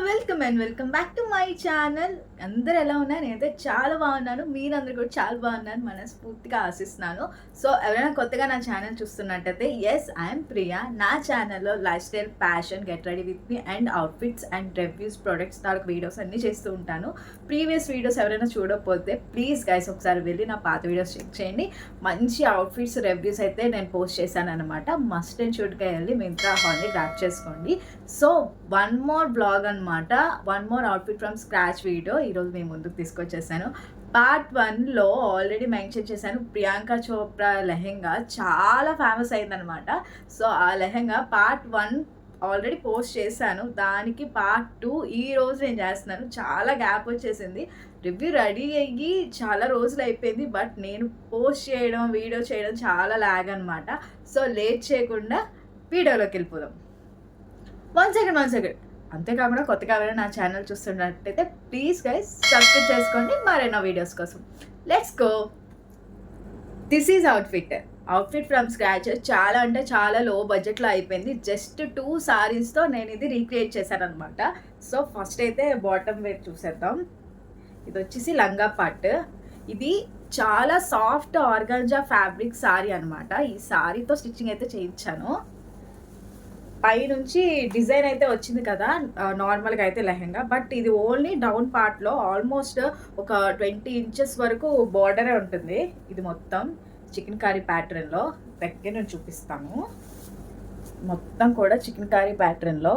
Welcome back to my channel. అందరూ ఎలా ఉన్నారు? నేనైతే చాలా బాగున్నాను. మీరందరూ కూడా చాలా బాగున్నారు మనస్ఫూర్తిగా ఆశిస్తున్నాను. సో ఎవరైనా కొత్తగా నా ఛానల్ చూస్తున్నట్టయితే ఐఎమ్ ప్రియా. నా ఛానల్లో life style, fashion, get ready with me and outfits and reviews, products తాలూకు వీడియోస్ అన్నీ చేస్తూ ఉంటాను. ప్రీవియస్ వీడియోస్ ఎవరైనా చూడకపోతే ప్లీజ్ గైస్ ఒకసారి వెళ్ళి నా పాత వీడియోస్ చెక్ చేయండి. మంచి అవుట్ఫిట్స్ రివ్యూస్ అయితే నేను పోస్ట్ చేశాను అనమాట. మస్ట్ అండ్ షుడ్గా వెళ్ళి మింత్రా హాల్ని గ్రాప్ చేసుకోండి. సో వన్ మోర్ బ్లాగ్ అనమాట, one more outfit from scratch video ఈరోజు మేము ముందుకు తీసుకొచ్చేసాను. పార్ట్ 1లో ఆల్రెడీ మెన్షన్ చేశాను, ప్రియాంక చోప్రా లెహెంగా చాలా ఫేమస్ అయిందనమాట. సో ఆ లెహెంగా పార్ట్ 1 ఆల్రెడీ పోస్ట్ చేశాను. దానికి పార్ట్ 2 ఈ రోజు నేను చేస్తున్నాను. చాలా గ్యాప్ వచ్చేసింది. రివ్యూ రెడీ అయ్యి చాలా రోజులు అయిపోయింది, బట్ నేను పోస్ట్ చేయడం, వీడియో చేయడం చాలా లాగ్ అనమాట. సో లేట్ చేయకుండా వీడియోలోకి వెళ్ళిపోదాం. One second. అంతేకాకుండా కొత్తగా ఎవరైనా నా ఛానల్ చూస్తున్నట్టయితే ప్లీజ్ గైస్ సబ్స్క్రైబ్ చేసుకోండి మరెన్నో వీడియోస్ కోసం. Let's go. This is outfit from scratch. చాలా అంటే చాలా లో బడ్జెట్లో అయిపోయింది. జస్ట్ 2 సారీస్తో నేను ఇది రీక్రియేట్ చేశాను అనమాట. సో ఫస్ట్ అయితే బాటమ్ వేర్ చూసేద్దాం. ఇది వచ్చేసి లంగా పార్ట్. ఇది చాలా సాఫ్ట్ ఆర్గాంజా ఫ్యాబ్రిక్ సారీ అనమాట. ఈ సారీతో స్టిచ్చింగ్ అయితే చేయించాను. పైనుంచి డిజైన్ అయితే వచ్చింది కదా నార్మల్గా అయితే లెహెంగా, బట్ ఇది ఓన్లీ డౌన్ పార్ట్లో ఆల్మోస్ట్ ఒక 20 ఇంచెస్ వరకు బార్డరే ఉంటుంది. ఇది మొత్తం చికెన్ కర్రీ ప్యాటర్న్లో, దగ్గర నేను చూపిస్తాను. మొత్తం కూడా చికెన్ కర్రీ ప్యాటర్న్లో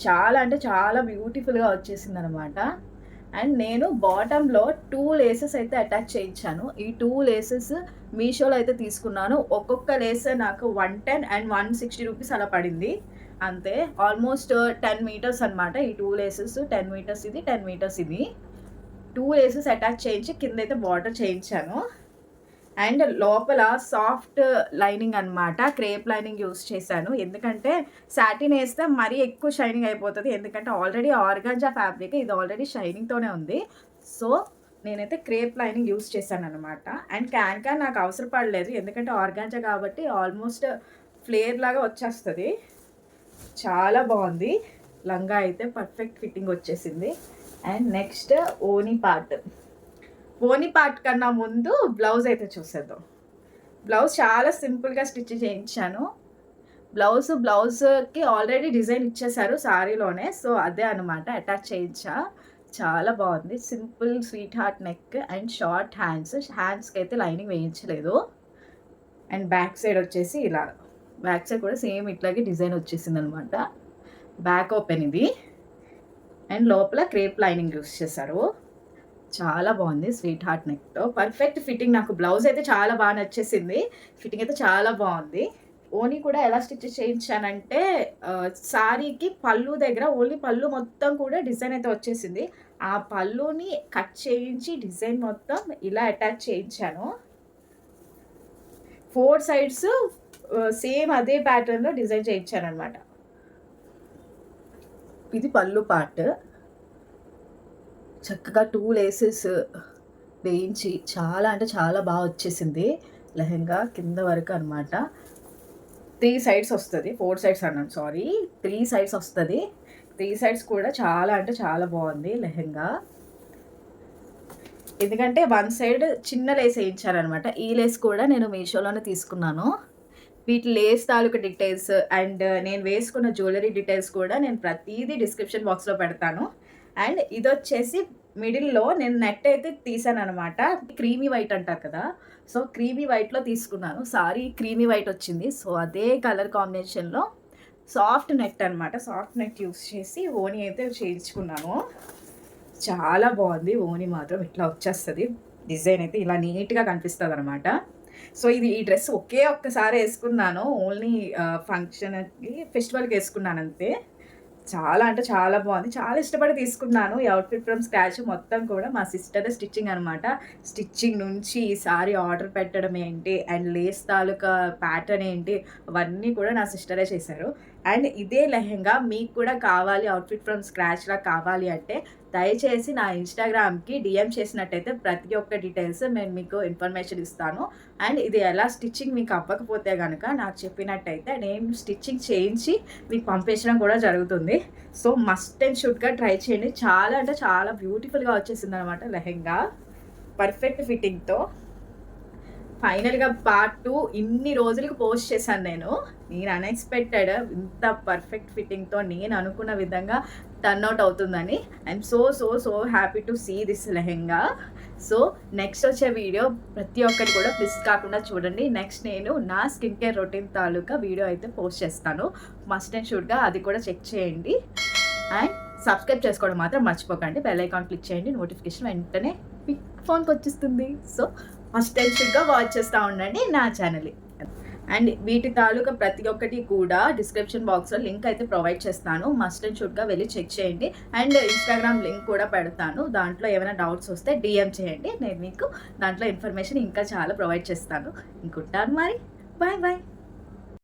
చాలా అంటే చాలా బ్యూటిఫుల్గా వచ్చేసింది అనమాట. అండ్ నేను బాటంలో 2 లేసెస్ అయితే అటాచ్ చేయించాను. ఈ 2 లేసెస్ మీషోలో అయితే తీసుకున్నాను. ఒక్కొక్క లేస్ నాకు 110 అండ్ 160 రూపీస్ అలా పడింది అంతే. ఆల్మోస్ట్ 10 మీటర్స్ అనమాట. ఈ 2 లేసెస్ 10 మీటర్స్ ఇది, 10 మీటర్స్ ఇది. 2 లేసెస్ అటాచ్ చేయించి కింద అయితే బార్డర్ చేయించాను. అండ్ లోపల సాఫ్ట్ లైనింగ్ అనమాట, క్రేప్ లైనింగ్ యూస్ చేశాను. ఎందుకంటే సాటిన్ వేస్తే మరీ ఎక్కువ షైనింగ్ అయిపోతుంది. ఎందుకంటే ఆల్రెడీ ఆర్గాంజా ఫ్యాబ్రిక్, ఇది ఆల్రెడీ షైనింగ్తోనే ఉంది. సో నేనైతే క్రేప్ లైనింగ్ యూస్ చేశాను అనమాట. అండ్ క్యాన్ నాకు అవసరం పడలేదు, ఎందుకంటే ఆర్గాంజా కాబట్టి ఆల్మోస్ట్ ఫ్లేర్ లాగా వచ్చేస్తుంది. చాలా బాగుంది. లంగా అయితే పర్ఫెక్ట్ ఫిట్టింగ్ వచ్చేసింది. అండ్ నెక్స్ట్ ఓనీ పార్ట్ కన్నా ముందు బ్లౌజ్ అయితే చూసేద్దాం. బ్లౌజ్ చాలా సింపుల్గా స్టిచ్ చేయించాను. బ్లౌజ్కి ఆల్రెడీ డిజైన్ ఇచ్చేసారు సారీలోనే. సో అదే అనమాట అటాచ్ చేయించా. చాలా బాగుంది. Simple sweetheart neck and short హ్యాండ్స్కి అయితే లైనింగ్ వేయించలేదు. అండ్ బ్యాక్ సైడ్ వచ్చేసి ఇలా, బ్యాక్ సైడ్ కూడా సేమ్ ఇట్లాగే డిజైన్ వచ్చేసింది అనమాట. బ్యాక్ ఓపెన్ ఇది. అండ్ లోపల క్రేప్ లైనింగ్ యూస్ చేశారు. చాలా బాగుంది. స్వీట్ హార్ట్ నెక్తో పర్ఫెక్ట్ ఫిట్టింగ్. నాకు బ్లౌజ్ అయితే చాలా బాగా నచ్చేసింది. ఫిట్టింగ్ అయితే చాలా బాగుంది. ఓనీ కూడా ఎలా స్టిచ్ చేయించానంటే సారీకి పళ్ళు దగ్గర ఓన్లీ పళ్ళు మొత్తం కూడా డిజైన్ అయితే వచ్చేసింది. ఆ పళ్ళుని కట్ చేయించి డిజైన్ మొత్తం ఇలా అటాచ్ చేయించాను. 4 సైడ్స్ సేమ్ అదే ప్యాటర్న్లో డిజైన్ చేయించాను అనమాట. ఇది పళ్ళు పార్ట్. చక్కగా 2 లేసెస్ వేయించి చాలా అంటే చాలా బాగా వచ్చేసింది లెహెంగా కింద వరకు అనమాట. 3 సైడ్స్ వస్తుంది, 4 సైడ్స్ అన్నాను సారీ, 3 సైడ్స్ వస్తుంది. 3 సైడ్స్ కూడా చాలా అంటే చాలా బాగుంది లెహెంగా. ఎందుకంటే 1 సైడ్ చిన్న లేస్ వేయించారనమాట. ఈ లేస్ కూడా నేను మీషోలోనే తీసుకున్నాను. వీటి లేస్ తాలూకు డీటెయిల్స్ అండ్ నేను వేసుకున్న జ్యువెలరీ డీటెయిల్స్ కూడా నేను ప్రతిదీ డిస్క్రిప్షన్ బాక్స్లో పెడతాను. అండ్ ఇది వచ్చేసి మిడిల్లో నేను నెట్ అయితే తీసాను అనమాట. క్రీమీ వైట్ అంటారు కదా, సో క్రీమీ వైట్లో తీసుకున్నాను. సారీ క్రీమీ వైట్ వచ్చింది. సో అదే కలర్ కాంబినేషన్లో సాఫ్ట్ నెట్ అనమాట. సాఫ్ట్ నెట్ యూస్ చేసి ఓనీ అయితే చేయించుకున్నాను. చాలా బాగుంది. ఓనీ మాత్రం ఇట్లా వచ్చేస్తుంది. డిజైన్ అయితే ఇలా నీట్గా కనిపిస్తుంది అనమాట. సో ఈ డ్రెస్ ఒక్కసారి వేసుకున్నాను. ఓన్లీ ఫంక్షన్కి, ఫెస్టివల్కి వేసుకున్నాను అంతే. చాలా అంటే చాలా బాగుంది. చాలా ఇష్టపడి తీసుకున్నాను. ఈ అవుట్ఫిట్ ఫ్రమ్ స్క్రాచ్ మొత్తం కూడా మా సిస్టరే స్టిచ్చింగ్ అనమాట. స్టిచ్చింగ్ నుంచి ఈ సారీ ఆర్డర్ పెట్టడం ఏంటి అండ్ లేస్ తాలూకా ప్యాటర్న్ ఏంటి అవన్నీ కూడా నా సిస్టరే చేశారు. అండ్ ఇదే లెహెంగా మీకు కూడా కావాలి, అవుట్‌ఫిట్ ఫ్రమ్ స్క్రాచ్‌లా కావాలి అంటే దయచేసి నా ఇన్‌స్టాగ్రామ్‌కి డీఎం చేసినట్టయితే ప్రతి ఒక్క డీటెయిల్స్ నేను మీకు ఇన్ఫర్మేషన్ ఇస్తాను. అండ్ ఇది ఎలా స్టిచ్చింగ్ మీకు అవ్వకపోతే గనక నాకు చెప్పినట్టయితే నేను స్టిచ్చింగ్ చేయించి మీకు పంపించడం కూడా జరుగుతుంది. సో, మస్ట్ అండ్ షుడ్‌గా ట్రై చేయండి. చాలా అంటే చాలా బ్యూటిఫుల్‌గా వచ్చేసిందనమాట లెహెంగా. పర్ఫెక్ట్ ఫిట్టింగ్‌తో. ఫైనల్‌గా పార్ట్ 2 ఇన్ని రోజులకి పోస్ట్ చేశాను నేను. నేను అన్‌ఎక్స్‌పెక్టెడ్ ఇంత పర్ఫెక్ట్ ఫిట్టింగ్‌తో నేను అనుకున్న విధంగా టర్న్ ఔట్ అవుతుందని. I'm so happy to see this lehenga. So, next వచ్చే వీడియో ప్రతి ఒక్కటి కూడా మిస్ కాకుండా చూడండి. నెక్స్ట్ నేను నా స్కిన్ కేర్ రొటీన్ తాలూకా వీడియో అయితే పోస్ట్ చేస్తాను. మస్ట్ అండ్ షుడ్‌గా అది కూడా చెక్ చేయండి. అండ్ సబ్స్క్రైబ్ చేసుకోవడం మాత్రం మర్చిపోకండి. బెల్ ఐకాన్ క్లిక్ చేయండి. నోటిఫికేషన్ వెంటనే మీ ఫోన్‌కి వచ్చేస్తుంది. సో, మస్ట్ అండ్ షుడ్‌గా వాచ్ చేస్తూ ఉండండి నా ఛానల్‌ని. అండ్ వీటి తాలూకా ప్రతి ఒక్కటి కూడా డిస్క్రిప్షన్ బాక్స్‌లో లింక్ అయితే ప్రొవైడ్ చేస్తాను. మస్ట్ అండ్ షుడ్‌గా వెళ్ళి చెక్ చేయండి. అండ్ ఇన్‌స్టాగ్రామ్ లింక్ కూడా పెడతాను. దాంట్లో ఏమైనా డౌట్స్ వస్తే డీఎం చేయండి. నేను మీకు దాంట్లో ఇన్ఫర్మేషన్ ఇంకా చాలా ప్రొవైడ్ చేస్తాను. ఇంకుంటాను మరి. Bye bye.